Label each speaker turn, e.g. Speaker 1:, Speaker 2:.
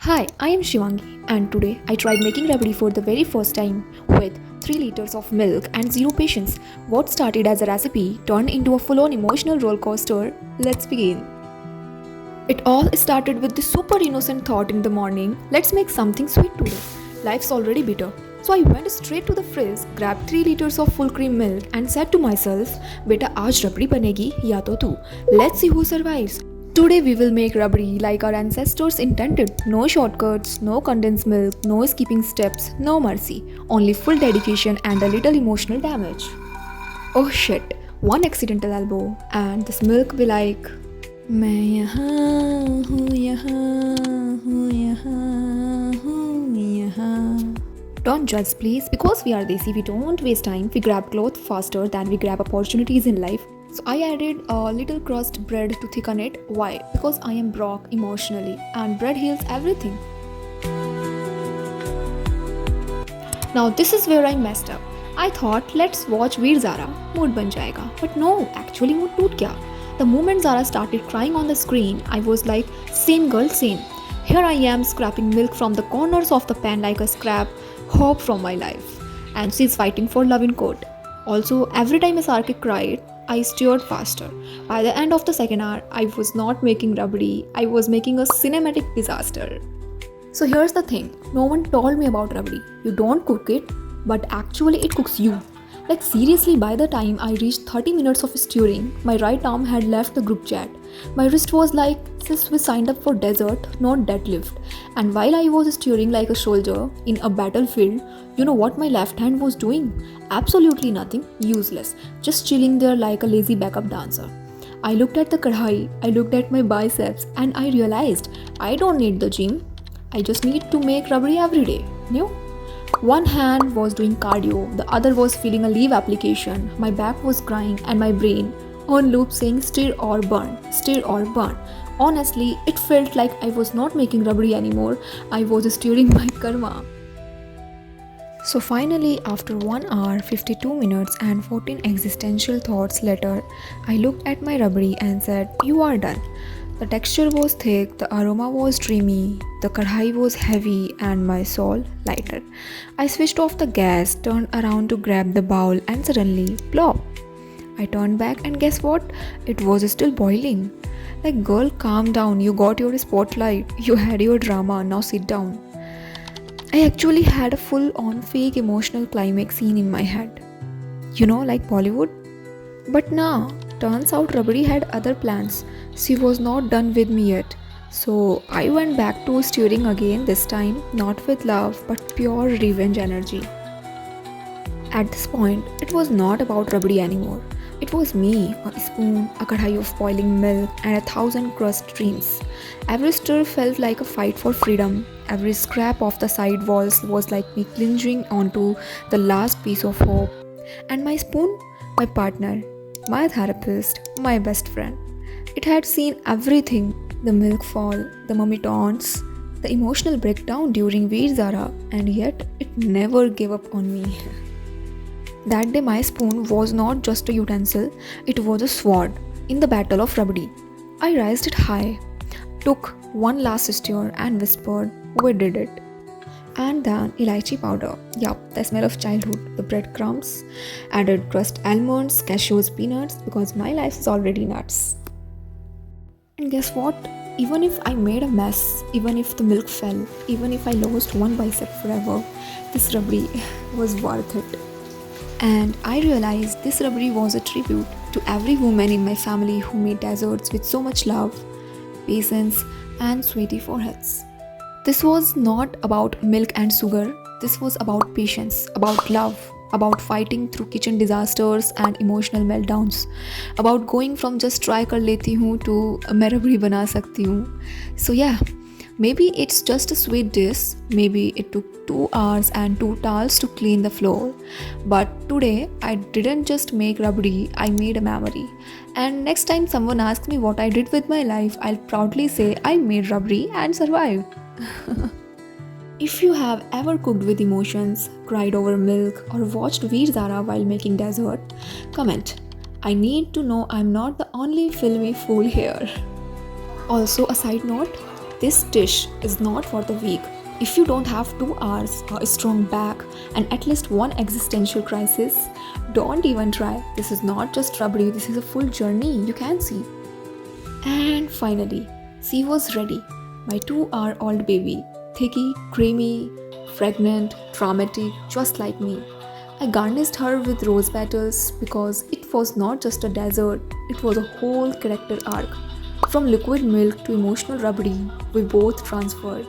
Speaker 1: Hi, I am Shivangi and today I tried making rabdi for the very first time with 3 liters of milk and zero patience. What started as a recipe turned into a full-on emotional roller coaster. Let's begin. It all started with the super innocent thought in the morning, let's make something sweet today. Life's already bitter. So I went straight to the fridge, grabbed 3 liters of full cream milk and said to myself, Beta aaj rabdi banegi ya to tu. Let's see who survives. Today we will make rabdi like our ancestors intended. No shortcuts, no condensed milk, no skipping steps, no mercy. Only full dedication and a little emotional damage. Oh shit, one accidental elbow and this milk be like, मैं यहाँ हूँ यहाँ हूँ यहाँ हूँ यहाँ. Don't judge please, because we are desi, we don't waste time. We grab cloth faster than we grab opportunities in life. So I added a little crust bread to thicken it. Why? Because I am broke emotionally and bread heals everything. Now this is where I messed up. I thought let's watch Veer Zara, mood ban jayega. But no, actually mood toot gaya. The moment Zara started crying on the screen, I was like, same girl, same. Here I am scraping milk from the corners of the pan like a scrap hope from my life. And she's fighting for love in court. Also, every time Sarkik cried, I stirred faster. By the end of the second hour, I was not making rabdi, I was making a cinematic disaster. So here's the thing, no one told me about rabdi. You don't cook it, but actually it cooks you. Like seriously, by the time I reached 30 minutes of stirring, my right arm had left the group chat. My wrist was like, sis, we signed up for desert, not deadlift. And while I was stirring like a soldier in a battlefield, you know what my left hand was doing? Absolutely nothing, useless, just chilling there like a lazy backup dancer. I looked at the kadhai, I looked at my biceps, and I realized I don't need the gym. I just need to make rabdi every day. No? One hand was doing cardio, the other was filling a leave application, my back was crying, and my brain on loop saying stir or burn, stir or burn. Honestly, it felt like I was not making rabdi anymore, I was stirring my karma. So finally, after 1 hour, 52 minutes and 14 existential thoughts later, I looked at my rabdi and said, you are done. The texture was thick, the aroma was dreamy, the kadhai was heavy and my soul lighter. I switched off the gas, turned around to grab the bowl and suddenly, plop! I turned back and guess what? It was still boiling. Like, girl, calm down, you got your spotlight, you had your drama, now sit down. I actually had a full-on fake emotional climax scene in my head. You know, like Bollywood? But nah, turns out Rabdi had other plans. She was not done with me yet. So I went back to stirring again, this time not with love but pure revenge energy. At this point, it was not about Rabdi anymore. It was me, a spoon, a kadhai of boiling milk and 1,000 crushed dreams. Every stir felt like a fight for freedom. Every scrap of the side walls was like me clinging onto the last piece of hope. And my spoon? My partner, my therapist, my best friend. It had seen everything, the milk fall, the mummy taunts, the emotional breakdown during Veer Zara, and yet it never gave up on me. That day my spoon was not just a utensil, it was a sword in the battle of Rabdi. I raised it high, took one last stir and whispered, we did it. And then elaichi powder, yup, the smell of childhood, the breadcrumbs, added crushed almonds, cashews, peanuts, because my life is already nuts. And guess what? Even if I made a mess, even if the milk fell, even if I lost one bicep forever, this rabdi was worth it. And I realized this rabdi was a tribute to every woman in my family who made desserts with so much love, patience, and sweaty foreheads. This was not about milk and sugar, this was about patience, about love, about fighting through kitchen disasters and emotional meltdowns, about going from just try kar leti hu to main rabdi bana sakti hu. So yeah, maybe it's just a sweet dish, maybe it took 2 hours and 2 towels to clean the floor, but today I didn't just make rabdi, I made a memory. And next time someone asks me what I did with my life, I'll proudly say I made rabdi and survived. If you have ever cooked with emotions, cried over milk, or watched Veer Zara while making dessert, comment. I need to know I'm not the only filmy fool here. Also, a side note, This dish is not for the weak. If you don't have 2 hours, a strong back, and at least one existential crisis, don't even try. This is not just rabdi, this is a full journey, you can see. And finally, she was ready. My 2-hour-old baby. Thicky, creamy, fragrant, dramatic, just like me. I garnished her with rose petals because it was not just a dessert, it was a whole character arc. From liquid milk to emotional rabdi, we both transferred.